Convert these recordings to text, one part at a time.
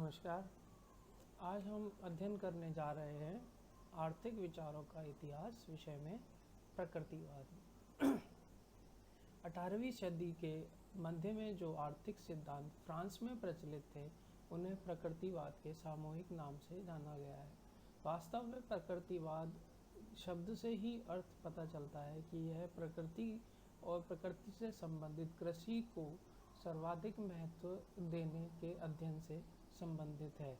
नमस्कार। आज हम अध्ययन करने जा रहे हैं आर्थिक विचारों का इतिहास विषय में प्रकृतिवाद। 18वीं सदी के मध्य में जो आर्थिक सिद्धांत फ्रांस में प्रचलित थे उन्हें प्रकृतिवाद के सामूहिक नाम से जाना गया है। वास्तव में प्रकृतिवाद शब्द से ही अर्थ पता चलता है कि यह प्रकृति और प्रकृति से संबंधित कृषि को सर्वाधिक महत्व देने के अध्ययन से संबंधित है।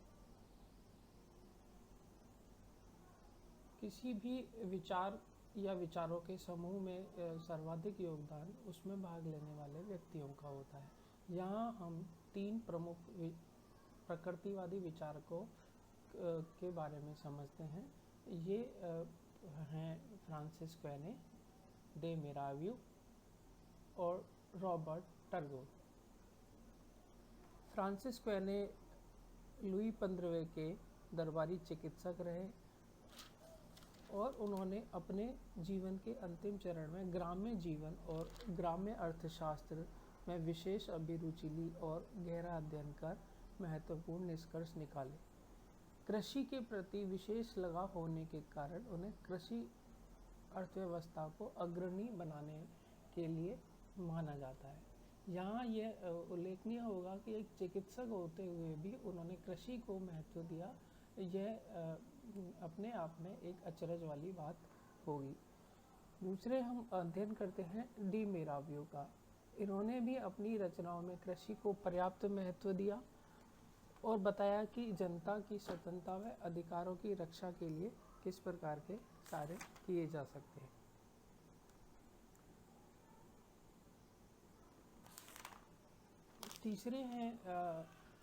किसी भी विचार या विचारों के समूह में सर्वाधिक योगदान उसमें भाग लेने वाले व्यक्तियों का होता है। यहाँ हम तीन प्रमुख प्रकृतिवादी विचारकों के बारे में समझते हैं। ये हैं फ्रांसिस क्वेने, डे मिराव्यू और रॉबर्ट टर्गो। फ्रांसिस क्वेने लुई 15वें के दरबारी चिकित्सक रहे और उन्होंने अपने जीवन के अंतिम चरण में ग्राम्य जीवन और ग्राम्य अर्थशास्त्र में विशेष अभिरुचि ली और गहरा अध्ययन कर महत्वपूर्ण निष्कर्ष निकाले। कृषि के प्रति विशेष लगाव होने के कारण उन्हें कृषि अर्थव्यवस्था को अग्रणी बनाने के लिए माना जाता है। यहाँ यह उल्लेखनीय होगा कि एक चिकित्सक होते हुए भी उन्होंने कृषि को महत्व दिया। यह अपने आप में एक अचरज वाली बात होगी। दूसरे हम अध्ययन करते हैं डी मिराव्यू का। इन्होंने भी अपनी रचनाओं में कृषि को पर्याप्त महत्व दिया और बताया कि जनता की स्वतंत्रता व अधिकारों की रक्षा के लिए किस प्रकार के कार्य किए जा सकते हैं। तीसरे हैं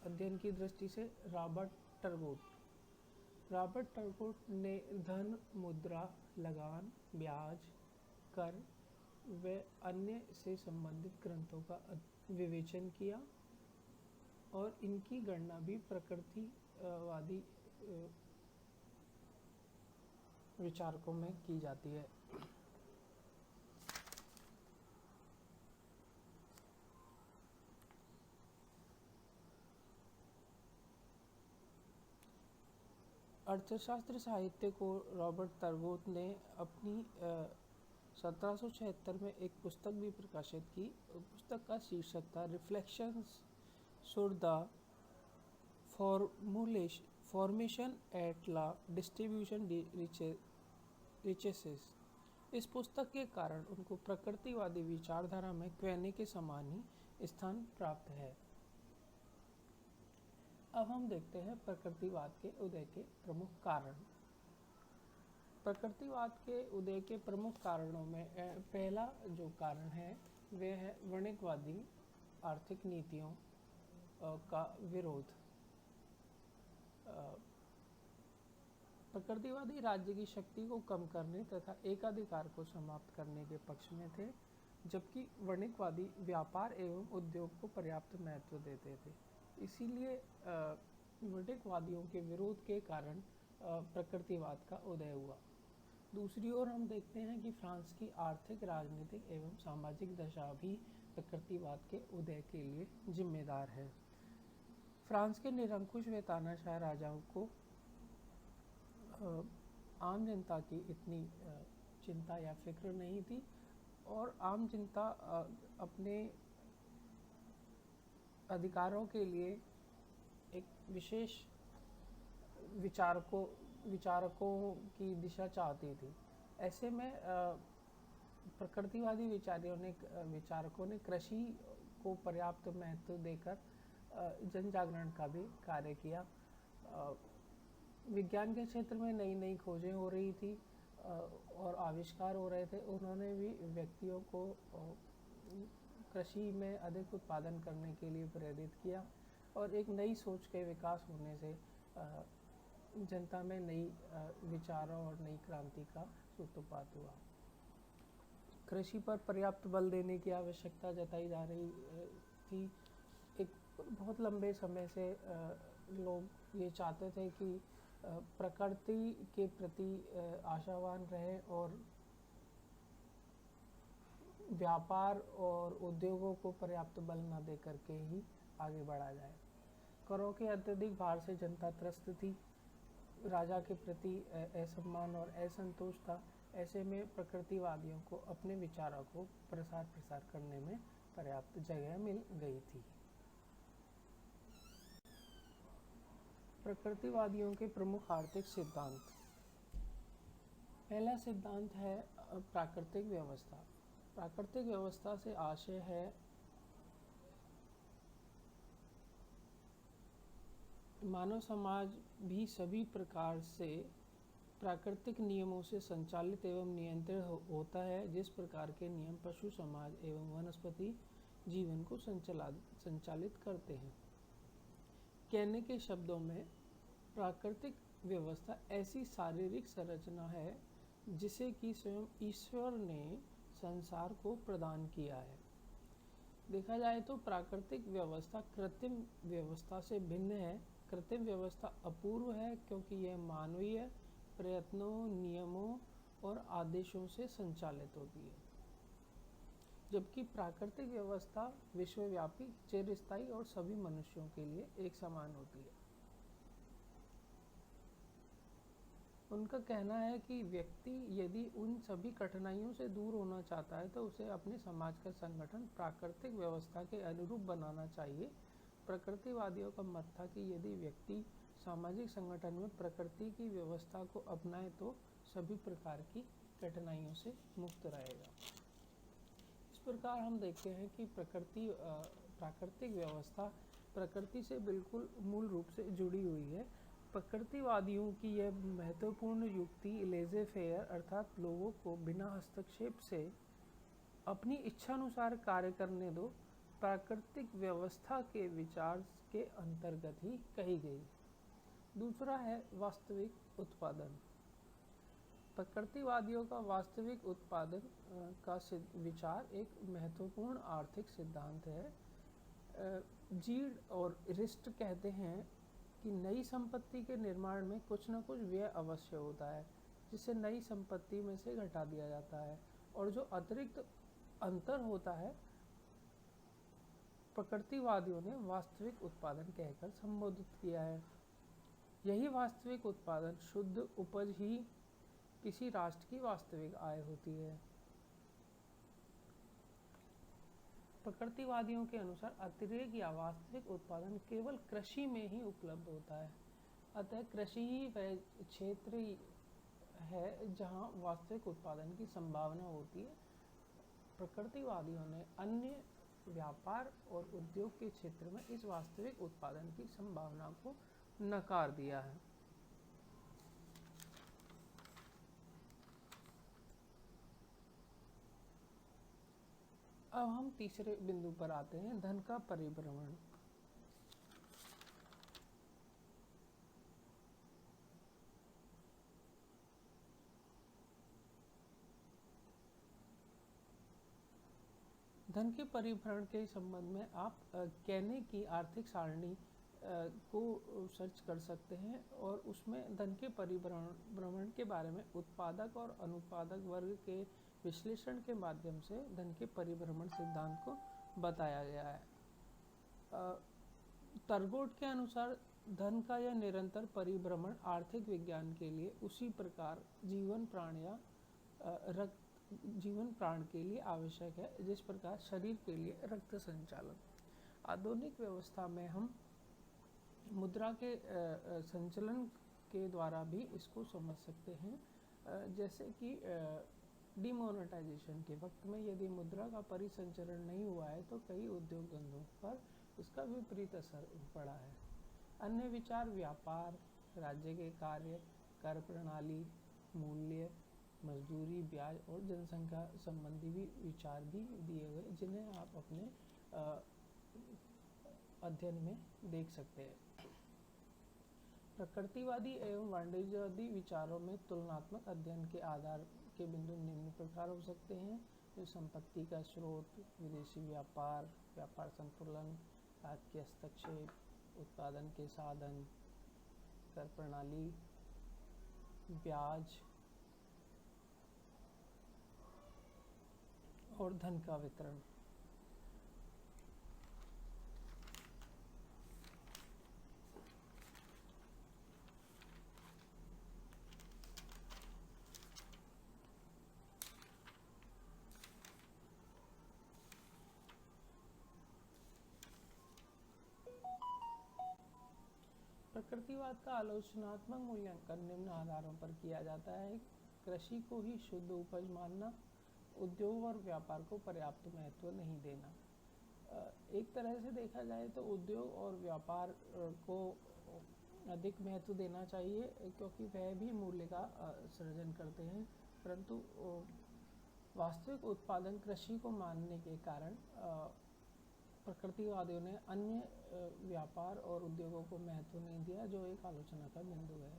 अध्ययन की दृष्टि से रॉबर्ट टर्गोट। रॉबर्ट टर्गोट ने धन, मुद्रा, लगान, ब्याज, कर व अन्य से संबंधित ग्रंथों का विवेचन किया और इनकी गणना भी प्रकृतिवादी विचारकों में की जाती है। अर्थशास्त्र साहित्य को रॉबर्ट टर्गोट ने अपनी 1776 में एक पुस्तक भी प्रकाशित की। पुस्तक का शीर्षक था reflections sur the formation at la distribution riches। इस पुस्तक के कारण उनको प्रकृतिवादी विचारधारा में क्वेने के समान ही स्थान प्राप्त है। अब हम देखते हैं प्रकृतिवाद के उदय के प्रमुख कारण। प्रकृतिवाद के उदय के प्रमुख कारणों में पहला जो कारण है वह है वाणिज्यवादी आर्थिक नीतियों का विरोध। प्रकृतिवादी राज्य की शक्ति को कम करने तथा एकाधिकार को समाप्त करने के पक्ष में थे, जबकि वाणिज्यवादी व्यापार एवं उद्योग को पर्याप्त महत्व देते थे। इसीलिए वाणिज्यवादियों के विरोध के कारण प्रकृतिवाद का उदय हुआ। दूसरी ओर हम देखते हैं कि फ्रांस की आर्थिक, राजनीतिक एवं सामाजिक दशा भी प्रकृतिवाद के उदय के लिए जिम्मेदार है। फ्रांस के निरंकुश व तानाशाह राजाओं को आम जनता की इतनी चिंता या फिक्र नहीं थी और आम जनता अपने अधिकारों के लिए एक विशेष विचारकों की दिशा चाहती थी। ऐसे में प्रकृतिवादी विचारकों ने कृषि को पर्याप्त महत्व देकर जन जागरण का भी कार्य किया। विज्ञान के क्षेत्र में नई नई खोजें हो रही थी और आविष्कार हो रहे थे। उन्होंने भी व्यक्तियों को कृषि में अधिक उत्पादन करने के लिए प्रेरित किया और एक नई सोच के विकास होने से जनता में नई विचारों और नई क्रांति का सूत्रपात हुआ। कृषि पर पर्याप्त बल देने की आवश्यकता जताई जा रही थी। एक बहुत लंबे समय से लोग ये चाहते थे कि प्रकृति के प्रति आशावान रहे और व्यापार और उद्योगों को पर्याप्त बल न दे करके ही आगे बढ़ा जाए। करों के अत्यधिक भार से जनता त्रस्त थी, राजा के प्रति असम्मान और असंतोष था। ऐसे में प्रकृतिवादियों को अपने विचारों को प्रसार करने में पर्याप्त जगह मिल गई थी। प्रकृतिवादियों के प्रमुख आर्थिक सिद्धांत। पहला सिद्धांत है प्राकृतिक व्यवस्था। प्राकृतिक व्यवस्था से आशय है मानव समाज भी सभी प्रकार से प्राकृतिक नियमों से संचालित एवं नियंत्रित होता है, जिस प्रकार के नियम पशु समाज एवं वनस्पति जीवन को संचालित करते हैं। कहने के शब्दों में प्राकृतिक व्यवस्था ऐसी शारीरिक संरचना है जिसे कि स्वयं ईश्वर ने संसार को प्रदान किया है। देखा जाए तो प्राकृतिक व्यवस्था कृत्रिम व्यवस्था से भिन्न है। कृत्रिम व्यवस्था अपूर्व है क्योंकि यह मानवीय प्रयत्नों, नियमों और आदेशों से संचालित होती है, जबकि प्राकृतिक व्यवस्था विश्वव्यापी, चिरस्थायी और सभी मनुष्यों के लिए एक समान होती है। उनका कहना है कि व्यक्ति यदि उन सभी कठिनाइयों से दूर होना चाहता है तो उसे अपने समाज का संगठन प्राकृतिक व्यवस्था के अनुरूप बनाना चाहिए। प्रकृतिवादियों का मत था कि यदि व्यक्ति सामाजिक संगठन में प्रकृति की व्यवस्था को अपनाए तो सभी प्रकार की कठिनाइयों से मुक्त रहेगा। इस प्रकार हम देखते हैं कि प्राकृतिक व्यवस्था प्रकृति से बिल्कुल मूल रूप से जुड़ी हुई है। प्रकृतिवादियों की यह महत्वपूर्ण युक्ति लेज़े फेयर अर्थात लोगों को बिना हस्तक्षेप से अपनी इच्छानुसार कार्य करने दो, प्राकृतिक व्यवस्था के विचार के अंतर्गत ही कही गई। दूसरा है वास्तविक उत्पादन। प्रकृतिवादियों का वास्तविक उत्पादन का विचार एक महत्वपूर्ण आर्थिक सिद्धांत है। जीड और रिस्ट कहते हैं कि नई संपत्ति के निर्माण में कुछ न कुछ व्यय अवश्य होता है, जिसे नई संपत्ति में से घटा दिया जाता है, और जो अतिरिक्त अंतर होता है प्रकृतिवादियों ने वास्तविक उत्पादन कहकर संबोधित किया है। यही वास्तविक उत्पादन, शुद्ध उपज ही किसी राष्ट्र की वास्तविक आय होती है। प्रकृतिवादियों के अनुसार अतिरेक या वास्तविक उत्पादन केवल कृषि में ही उपलब्ध होता है, अतः कृषि ही वह क्षेत्र है जहां वास्तविक उत्पादन की संभावना होती है। प्रकृतिवादियों ने अन्य व्यापार और उद्योग के क्षेत्र में इस वास्तविक उत्पादन की संभावना को नकार दिया है। अब हम तीसरे बिंदु पर आते हैं, धन का परिभ्रमण। धन के परिभ्रमण के संबंध में आप कहने की आर्थिक सारणी को सर्च कर सकते हैं और उसमें धन के परिभ्रमण के बारे में उत्पादक और अनुत्पादक वर्ग के विश्लेषण के माध्यम से धन के परिभ्रमण सिद्धांत को बताया गया है। टर्गोट के अनुसार धन का यह निरंतर परिभ्रमण आर्थिक विज्ञान के लिए उसी प्रकार जीवन प्राण के लिए आवश्यक है जिस प्रकार शरीर के लिए रक्त संचालन। आधुनिक व्यवस्था में हम मुद्रा के संचलन के द्वारा भी इसको समझ सकते हैं, जैसे कि डिमोनेटाइजेशन के वक्त में यदि मुद्रा का परिसंचरण नहीं हुआ है तो कई उद्योग धंधों पर इसका विपरीत असर पड़ा है। अन्य विचार व्यापार, राज्य के कार्य, कर प्रणाली, मूल्य, मजदूरी, ब्याज और जनसंख्या संबंधी भी विचार भी दिए गए, जिन्हें आप अपने अध्ययन में देख सकते हैं। प्रकृतिवादी एवं वाणिज्यवादी विचारों में तुलनात्मक अध्ययन के आधार के बिंदु निम्न प्रकार हो सकते हैं, जो संपत्ति का स्रोत, विदेशी व्यापार, व्यापार संतुलन, राज्य हस्तक्षेप, उत्पादन के साधन, कर प्रणाली, ब्याज और धन का वितरण। प्रकृतिवाद का आलोचनात्मक मूल्यांकन निम्न आधारों पर किया जाता है। कृषि को ही शुद्ध उपज मानना, उद्योग और व्यापार को पर्याप्त महत्व नहीं देना। एक तरह से देखा जाए तो उद्योग और व्यापार को अधिक महत्व देना चाहिए, क्योंकि वह भी मूल्य का सृजन करते हैं, परंतु वास्तविक उत्पादन कृषि को मानने के कारण प्रकृतिवादियों ने अन्य व्यापार और उद्योगों को महत्व नहीं दिया, जो एक आलोचना का बिंदु है।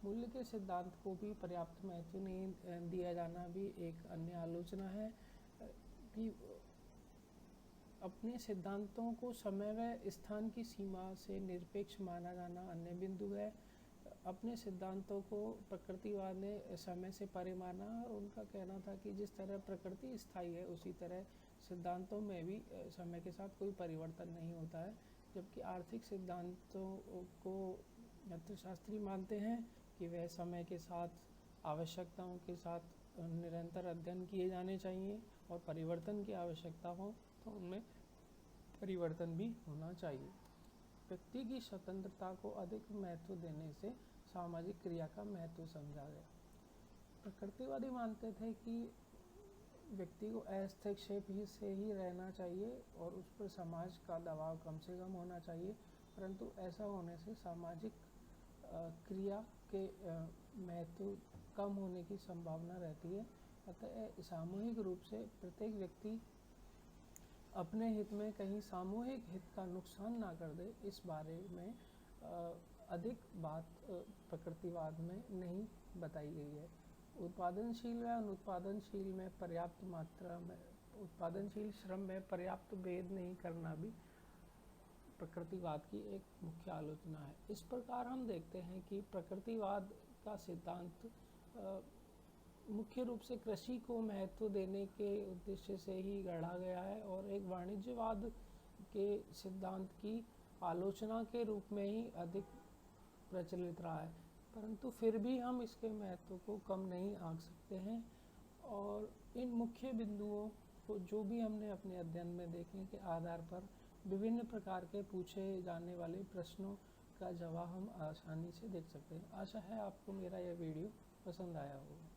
मूल्य के सिद्धांत को भी पर्याप्त महत्व नहीं दिया जाना भी एक अन्य आलोचना है कि अपने सिद्धांतों को समय व स्थान की सीमा से निरपेक्ष माना जाना अन्य बिंदु है। अपने सिद्धांतों को प्रकृतिवाद ने समय से परे माना और उनका कहना था कि जिस तरह प्रकृति स्थायी है उसी तरह सिद्धांतों में भी समय के साथ कोई परिवर्तन नहीं होता है। जबकि आर्थिक सिद्धांतों को अर्थशास्त्री मानते हैं कि वह समय के साथ आवश्यकताओं के साथ निरंतर अध्ययन किए जाने चाहिए और परिवर्तन की आवश्यकता हो तो उनमें परिवर्तन भी होना चाहिए। व्यक्ति की स्वतंत्रता को अधिक महत्व देने से सामाजिक क्रिया का महत्व समझा गया। प्रकृतिवादी मानते थे कि व्यक्ति को हस्तक्षेप से ही रहना चाहिए और उस पर समाज का दबाव कम से कम होना चाहिए, परंतु ऐसा होने से सामाजिक क्रिया के महत्व कम होने की संभावना रहती है। अतः सामूहिक रूप से प्रत्येक व्यक्ति अपने हित में कहीं सामूहिक हित का नुकसान ना कर दे, इस बारे में अधिक बात प्रकृतिवाद में नहीं बताई गई है। उत्पादनशील व अनुत्पादनशील में पर्याप्त मात्रा में उत्पादनशील श्रम में पर्याप्त भेद नहीं करना भी प्रकृतिवाद की एक मुख्य आलोचना है। इस प्रकार हम देखते हैं कि प्रकृतिवाद का सिद्धांत मुख्य रूप से कृषि को महत्व देने के उद्देश्य से ही गढ़ा गया है और एक वाणिज्यवाद के सिद्धांत की आलोचना के रूप में ही अधिक प्रचलित रहा है, परंतु फिर भी हम इसके महत्व को कम नहीं आंक सकते हैं। और इन मुख्य बिंदुओं को जो भी हमने अपने अध्ययन में देखे के आधार पर विभिन्न प्रकार के पूछे जाने वाले प्रश्नों का जवाब हम आसानी से देख सकते हैं। आशा है आपको मेरा यह वीडियो पसंद आया होगा।